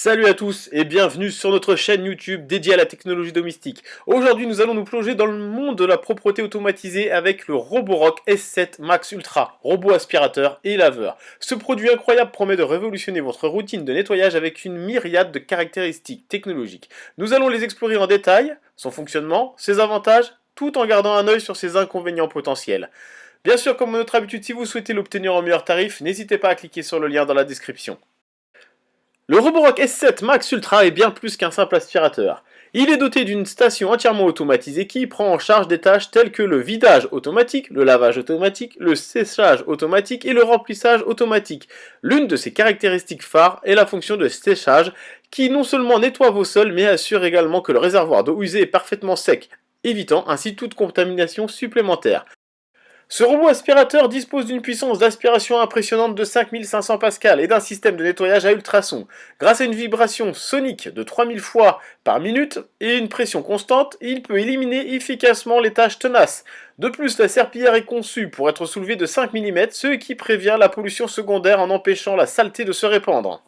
Salut à tous et bienvenue sur notre chaîne YouTube dédiée à la technologie domestique. Aujourd'hui nous allons nous plonger dans le monde de la propreté automatisée avec le Roborock S7 Max Ultra, robot aspirateur et laveur. Ce produit incroyable promet de révolutionner votre routine de nettoyage avec une myriade de caractéristiques technologiques. Nous allons les explorer en détail, son fonctionnement, ses avantages, tout en gardant un œil sur ses inconvénients potentiels. Bien sûr, comme à notre habitude, si vous souhaitez l'obtenir en meilleur tarif, n'hésitez pas à cliquer sur le lien dans la description. Le Roborock S7 Max Ultra est bien plus qu'un simple aspirateur. Il est doté d'une station entièrement automatisée qui prend en charge des tâches telles que le vidage automatique, le lavage automatique, le séchage automatique et le remplissage automatique. L'une de ses caractéristiques phares est la fonction de séchage qui non seulement nettoie vos sols mais assure également que le réservoir d'eau usée est parfaitement sec, évitant ainsi toute contamination supplémentaire. Ce robot aspirateur dispose d'une puissance d'aspiration impressionnante de 5500 pascal et d'un système de nettoyage à ultrasons. Grâce à une vibration sonique de 3000 fois par minute et une pression constante, il peut éliminer efficacement les tâches tenaces. De plus, la serpillière est conçue pour être soulevée de 5 mm, ce qui prévient la pollution secondaire en empêchant la saleté de se répandre.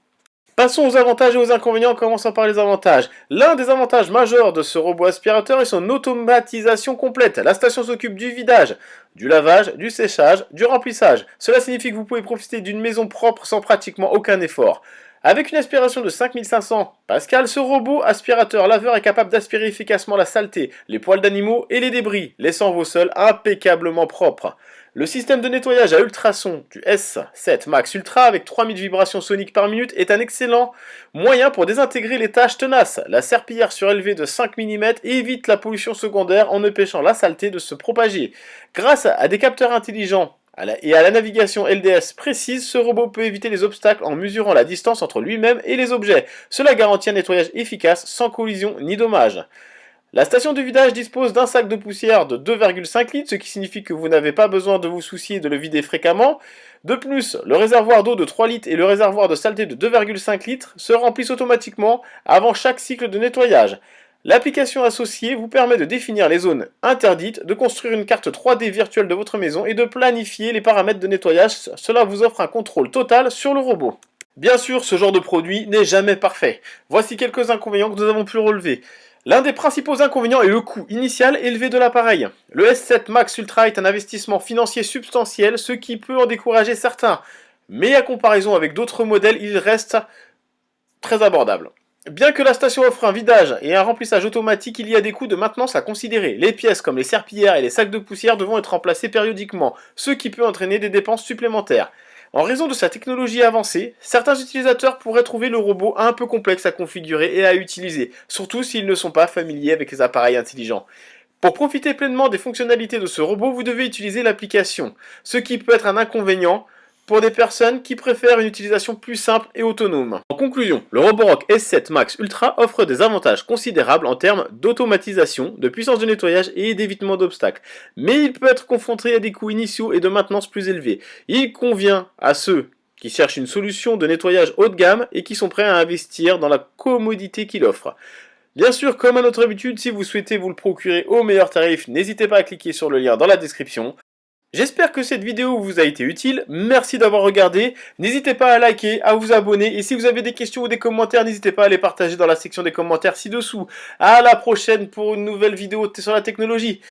Passons aux avantages et aux inconvénients en commençant par les avantages. L'un des avantages majeurs de ce robot aspirateur est son automatisation complète. La station s'occupe du vidage, du lavage, du séchage, du remplissage. Cela signifie que vous pouvez profiter d'une maison propre sans pratiquement aucun effort. Avec une aspiration de 5500 pascal, ce robot aspirateur laveur est capable d'aspirer efficacement la saleté, les poils d'animaux et les débris, laissant vos sols impeccablement propres. Le système de nettoyage à ultrasons du S7 Max Ultra avec 3000 vibrations soniques par minute est un excellent moyen pour désintégrer les tâches tenaces. La serpillière surélevée de 5 mm évite la pollution secondaire en empêchant la saleté de se propager. Grâce à des capteurs intelligents et à la navigation LDS précise, ce robot peut éviter les obstacles en mesurant la distance entre lui-même et les objets. Cela garantit un nettoyage efficace sans collision ni dommage. La station de vidage dispose d'un sac de poussière de 2,5 litres, ce qui signifie que vous n'avez pas besoin de vous soucier de le vider fréquemment. De plus, le réservoir d'eau de 3 litres et le réservoir de saleté de 2,5 litres se remplissent automatiquement avant chaque cycle de nettoyage. L'application associée vous permet de définir les zones interdites, de construire une carte 3D virtuelle de votre maison et de planifier les paramètres de nettoyage. Cela vous offre un contrôle total sur le robot. Bien sûr, ce genre de produit n'est jamais parfait. Voici quelques inconvénients que nous avons pu relever. L'un des principaux inconvénients est le coût initial élevé de l'appareil. Le S7 Max Ultra est un investissement financier substantiel, ce qui peut en décourager certains. Mais à comparaison avec d'autres modèles, il reste très abordable. Bien que la station offre un vidage et un remplissage automatique, il y a des coûts de maintenance à considérer. Les pièces comme les serpillières et les sacs de poussière devront être remplacés périodiquement, ce qui peut entraîner des dépenses supplémentaires. En raison de sa technologie avancée, certains utilisateurs pourraient trouver le robot un peu complexe à configurer et à utiliser, surtout s'ils ne sont pas familiers avec les appareils intelligents. Pour profiter pleinement des fonctionnalités de ce robot, vous devez utiliser l'application, ce qui peut être un inconvénient pour des personnes qui préfèrent une utilisation plus simple et autonome. En conclusion, le Roborock S7 Max Ultra offre des avantages considérables en termes d'automatisation, de puissance de nettoyage et d'évitement d'obstacles. Mais il peut être confronté à des coûts initiaux et de maintenance plus élevés. Il convient à ceux qui cherchent une solution de nettoyage haut de gamme et qui sont prêts à investir dans la commodité qu'il offre. Bien sûr, comme à notre habitude, si vous souhaitez vous le procurer au meilleur tarif, n'hésitez pas à cliquer sur le lien dans la description. J'espère que cette vidéo vous a été utile, merci d'avoir regardé, n'hésitez pas à liker, à vous abonner, et si vous avez des questions ou des commentaires, n'hésitez pas à les partager dans la section des commentaires ci-dessous. À la prochaine pour une nouvelle vidéo sur la technologie.